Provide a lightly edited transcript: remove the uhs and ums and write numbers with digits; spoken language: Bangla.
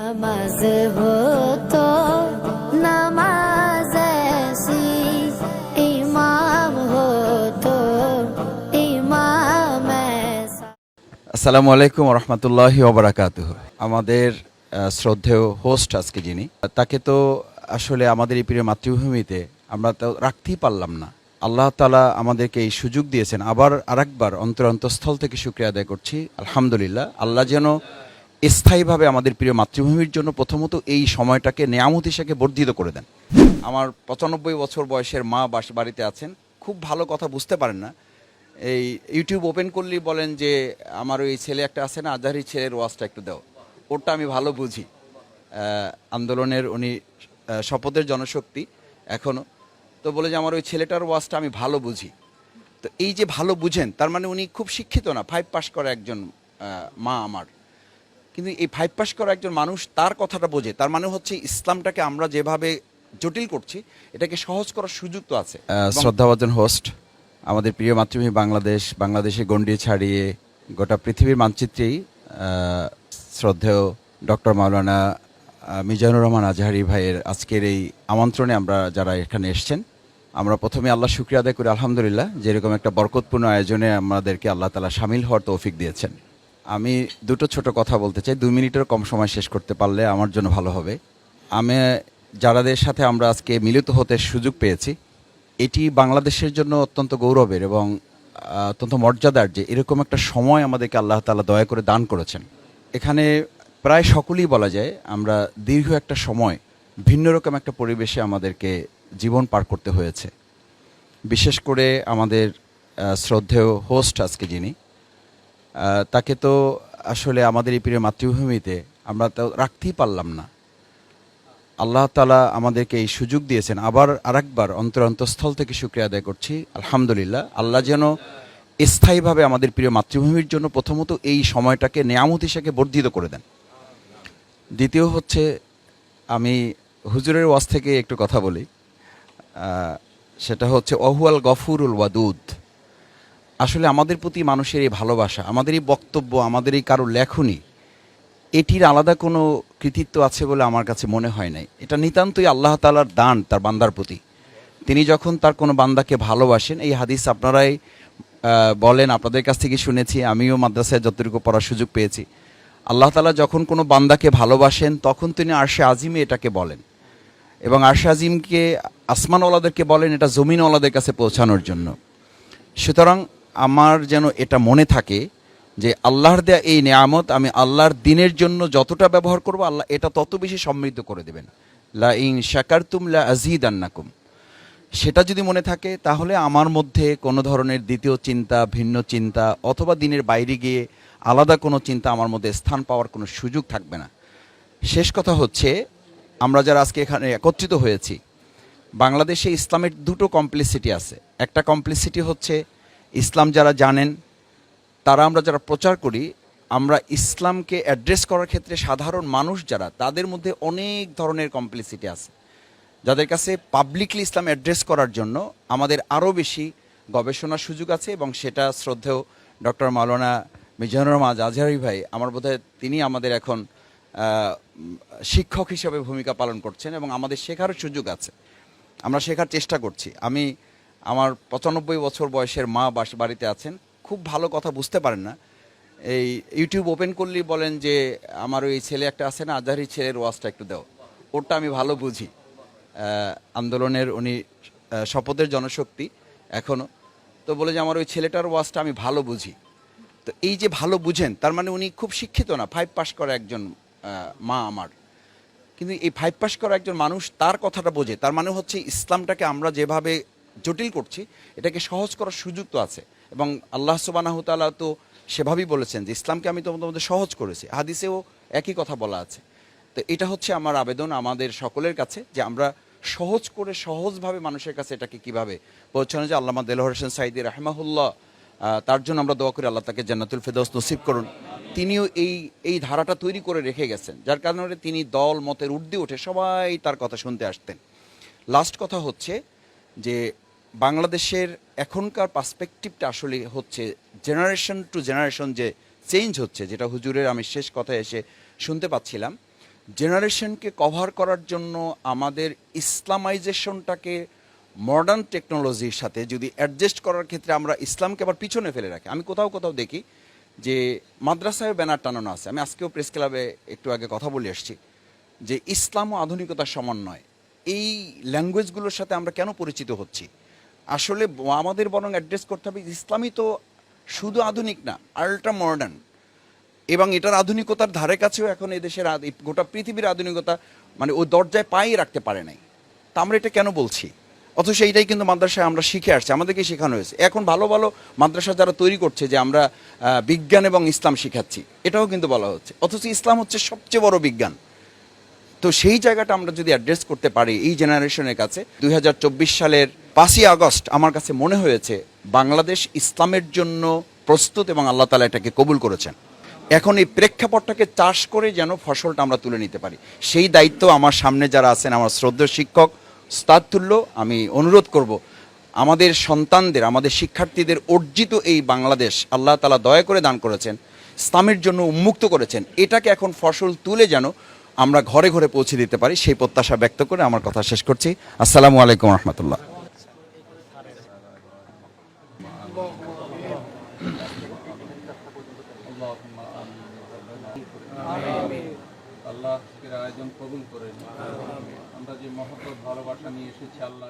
নামাজ হতো নামাজ এসি ইমাম হতো ইমাম এসা। আসসালামু আলাইকুম রহমতুল্লাহি ওবারাকাতুহু। আমাদের শ্রদ্ধেয় হোস্ট আজকে যিনি, তাকে তো আসলে আমাদের এই প্রিয় মাতৃভূমিতে আমরা তো রাখতেই পারলাম না। আল্লাহ তাআলা আমাদেরকে এই সুযোগ দিয়েছেন। আবার আরেকবার অন্তরস্থল থেকে শুকরিয়া আদায় করছি, আলহামদুলিল্লাহ। আল্লাহ যেন স্থায়ীভাবে আমাদের প্রিয় মাতৃভূমির জন্য প্রথমত এই সময়টাকে নেয়ামত হিসেবে বর্ধিত করে দেন। আমার 95 বছর বয়সের মা বাড়িতে আছেন, খুব ভালো কথা বুঝতে পারেন না। এই ইউটিউব ওপেন করলেই বলেন যে আমার ওই ছেলে একটা আছে না, আজহারি ছেলের ওয়াজটা একটু দাও। ওরটা আমি ভালো বুঝি। আন্দোলনের উনি শপথের জনশক্তি এখনও তো বলে যে আমার ওই ছেলেটার ওয়াজটা আমি ভালো বুঝি। তো এই যে ভালো বুঝেন, তার মানে উনি খুব শিক্ষিত না, 5 পাস করা একজন মা আমার। কিন্তু এই 5 পাস করা একজন মানুষ তার কথাটা বোঝে, তার মানে হচ্ছে ইসলামটাকে আমরা যেভাবে জটিল করছি এটাকে সহজ করার সুযোগ তো আছে। শ্রদ্ধাভাজন হোস্ট, আমাদের প্রিয় মাতৃভূমি বাংলাদেশে গণ্ডি ছাড়িয়ে গোটা পৃথিবীর মানচিত্রেই শ্রদ্ধেয় ডক্টর মাওলানা মিজানুর রহমান আজহারি ভাইয়ের আজকের এই আমন্ত্রণে আমরা যারা এখানে এসছেন, আমরা প্রথমে আল্লাহ শুকরিয়া আদায় করি আলহামদুলিল্লাহ, যেরকম একটা বরকতপূর্ণ আয়োজনে আমাদেরকে আল্লাহ তাআলা শামিল হওয়ার তৌফিক দিয়েছেন। আমি দুটো ছোট কথা বলতে চাই, 2 মিনিটের কম সময় শেষ করতে পারলে আমার জন্য ভালো হবে। আমি যারাদের সাথে আমরা আজকে মিলিত হতে সুযোগ পেয়েছি, এটি বাংলাদেশের জন্য অত্যন্ত গৌরবের এবং অত্যন্ত মর্যাদার যে এরকম একটা সময় আমাদেরকে আল্লাহ তাআলা দয়া করে দান করেছেন। এখানে প্রায় সকলেই বলা যায় আমরা দীর্ঘ একটা সময় ভিন্ন রকম একটা পরিবেশে আমাদেরকে জীবন পার করতে হয়েছে। বিশেষ করে আমাদের শ্রদ্ধেয় হোস্ট আজকে যিনি, তাকে তো আসলে আমাদের এই প্রিয় মাতৃভূমিতে আমরা তো রাখতেই পারলাম না। আল্লাহ তাআলা আমাদেরকে এই সুযোগ দিয়েছেন। আবার আরেকবার অন্তরস্থল থেকে শুকরিয়া আদায় করছি, আলহামদুলিল্লাহ। আল্লাহ যেন স্থায়ীভাবে আমাদের প্রিয় মাতৃভূমির জন্য প্রথমত এই সময়টাকে নেয়ামত হিসেবে বর্ধিত করে দেন। দ্বিতীয় হচ্ছে, আমি হুজুরের ওয়াজ থেকে একটু কথা বলি, সেটা হচ্ছে অহুয়াল গফুরুল ওয়াদুদ। আসলে আমাদের প্রতি মানুষের এই ভালোবাসা, আমাদের এই বক্তব্য, আমাদের এই কারো লেখনী, এটির আলাদা কোনো কৃতিত্ব আছে বলে আমার কাছে মনে হয় নাই। এটা নিতান্তই আল্লাহ তাআলার দান তার বান্দার প্রতি। তিনি যখন তার কোনো বান্দাকে ভালোবাসেন, এই হাদিস আপনারাই বলেন, আপনাদের কাছ থেকে শুনেছি, আমিও মাদ্রাসায় যতটুকু পড়ার সুযোগ পেয়েছি। আল্লাহ তাআলা যখন কোনো বান্দাকে ভালোবাসেন তখন তিনি আরশে আজিমে এটাকে বলেন, এবং আরশে আজিমকে আসমানওয়ালাদেরকে বলেন এটা জমিনওয়ালাদের কাছে পৌঁছানোর জন্য। সুতরাং আমার যেন এটা মনে থাকে যে আল্লাহর দেয়া এই নেয়ামত আমি আল্লাহর দিনের জন্য যতটা ব্যবহার করব, আল্লাহ এটা তত বেশি সমৃদ্ধ করে দেবেন। লা ইন শাকারতুম লা আযীদান্নাকুম। সেটা যদি মনে থাকে তাহলে আমার মধ্যে কোনো ধরনের দ্বিতীয় চিন্তা, ভিন্ন চিন্তা অথবা দিনের বাইরে গিয়ে আলাদা কোনো চিন্তা আমার মধ্যে স্থান পাওয়ার কোনো সুযোগ থাকবে না। শেষ কথা হচ্ছে, আমরা যারা আজকে এখানে একত্রিত হয়েছি, বাংলাদেশে ইসলামের দুটো কমপ্লিসিটি আছে। একটা কমপ্লিসিটি হচ্ছে ইসলাম যারা জানেন তারা, আমরা যারা প্রচার করি, আমরা ইসলামকে অ্যাড্রেস করার ক্ষেত্রে সাধারণ মানুষ যারা, তাদের মধ্যে অনেক ধরনের কমপ্লিসিটি আছে, যাদের কাছে পাবলিকলি ইসলাম অ্যাড্রেস করার জন্য আমাদের আরও বেশি গবেষণার সুযোগ আছে। এবং সেটা শ্রদ্ধেয় ডক্টর মাওলানা মিজানুর রহমান আজহারি ভাই, আমার বোধহয় তিনি আমাদের এখন শিক্ষক হিসেবে ভূমিকা পালন করছেন এবং আমাদের শেখারও সুযোগ আছে, আমরা শেখার চেষ্টা করছি। আমি আমার 95 বছর বয়সের মা বাড়িতে আছেন, খুব ভালো কথা বুঝতে পারেন না। এই ইউটিউব ওপেন করলেই বলেন যে আমার ওই ছেলে একটা আছে না, আজহারি ছেলের ওয়াজটা একটু দাও। ওরটা আমি ভালো বুঝি। আন্দোলনের উনি শপথের জনশক্তি এখনও তো বলে যে আমার ওই ছেলেটার ওয়াজটা আমি ভালো বুঝি। তো এই যে ভালো বুঝেন, তার মানে উনি খুব শিক্ষিত না, 5 পাস করা একজন মা আমার। কিন্তু এই 5 পাস করা একজন মানুষ তার কথাটা বোঝে, তার মানে হচ্ছে ইসলামটাকে আমরা যেভাবে জটিল করছি এটাকে সহজ করার সুযোগ তো আছে। এবং আল্লাহ সুবহানাহু তাআলা তো সেভাবেই বলেছেন যে ইসলামকে আমি তোমাদের মধ্যে সহজ করেছি, হাদিসেও একই কথা বলা আছে। তো এটা হচ্ছে আমার আবেদন আমাদের সকলের কাছে, যে আমরা সহজ করে সহজভাবে মানুষের কাছে এটাকে কিভাবে পৌঁছানো যায়। আল্লামা দেলোয়ার হোসেন সাঈদী রাহিমাহুল্লাহ, তার জন্য আমরা দোয়া করি আল্লাহ তাকে জান্নাতুল ফেরদৌস নসিব করুন। তিনিও এই ধারাটা তৈরি করে রেখে গেছেন, যার কারণে তিনি দল মতের ঊর্ধ্বে উঠে সবাই তার কথা শুনতে আসতেন। লাস্ট কথা হচ্ছে যে বাংলাদেশের এখনকার পার্সপেক্টিভটা আসলে হচ্ছে জেনারেশন টু জেনারেশন যে চেঞ্জ হচ্ছে, যেটা হুজুরের আমি শেষ কথায় এসে শুনতে পাচ্ছিলাম, জেনারেশনকে কভার করার জন্য আমাদের ইসলামাইজেশনটাকে মডার্ন টেকনোলজির সাথে যদি অ্যাডজাস্ট করার ক্ষেত্রে আমরা ইসলামকে আবার পিছনে ফেলে রাখি। আমি কোথাও কোথাও দেখি যে মাদ্রাসায় ব্যানার টানানো আছে, আমি আজকেও প্রেস ক্লাবে একটু আগে কথা বলে এসেছি যে ইসলাম ও আধুনিকতার সমন্বয়। এই ল্যাঙ্গুয়েজগুলোর সাথে আমরা কেন পরিচিত হচ্ছি? আসলে আমাদের বরং অ্যাড্রেস করতে হবে ইসলামই তো শুধু আধুনিক না, আল্ট্রা মডার্ন, এবং এটার আধুনিকতার ধারে কাছেও এখন এদেশের গোটা পৃথিবীর আধুনিকতা মানে ওই দরজায় পাই রাখতে পারে নাই। তা আমরা এটা কেন বলছি? অথচ এইটাই কিন্তু মাদ্রাসায় আমরা শিখে আসছি, আমাদেরকে শেখানো হয়েছে। এখন ভালো ভালো মাদ্রাসা যারা তৈরি করছে যে আমরা বিজ্ঞান এবং ইসলাম শিখাচ্ছি, এটাও কিন্তু বলা হচ্ছে, অথচ ইসলাম হচ্ছে সবচেয়ে বড় বিজ্ঞান। তো সেই জায়গাটা আমরা যদি অ্যাড্রেস করতে পারি এই জেনারেশনের কাছে, 2024 সালের 5ই আগস্ট আমার কাছে মনে হয়েছে বাংলাদেশ ইসলামের জন্য প্রস্তুত এবং আল্লাহ তাআলা এটাকে কবুল করেছেন। এখন এই প্রেক্ষাপটটাকে চাষ করে যেন ফসলটা আমরা তুলে নিতে পারি, সেই দায়িত্ব আমার সামনে যারা আছেন, আমার শ্রদ্ধেয় শিক্ষক উস্তাদ তুল্য, আমি অনুরোধ করব আমাদের সন্তানদের, আমাদের শিক্ষার্থীদের অর্জিত এই বাংলাদেশ আল্লাহ তাআলা দয়া করে দান করেছেন, ইসলামের জন্য উন্মুক্ত করেছেন, এটাকে এখন ফসল তুলে যেন আমরা ঘরে ঘরে পৌঁছে দিতে পারি, সেই প্রত্যাশা ব্যক্ত করে আমার কথা শেষ করছি। আসসালামু আলাইকুম রহমতুল্লাহ। আল্লাহ আয়োজন কবুল করেন। আমরা যে মহব্বত ভালোবাসা নিয়ে এসেছি আল্লাহ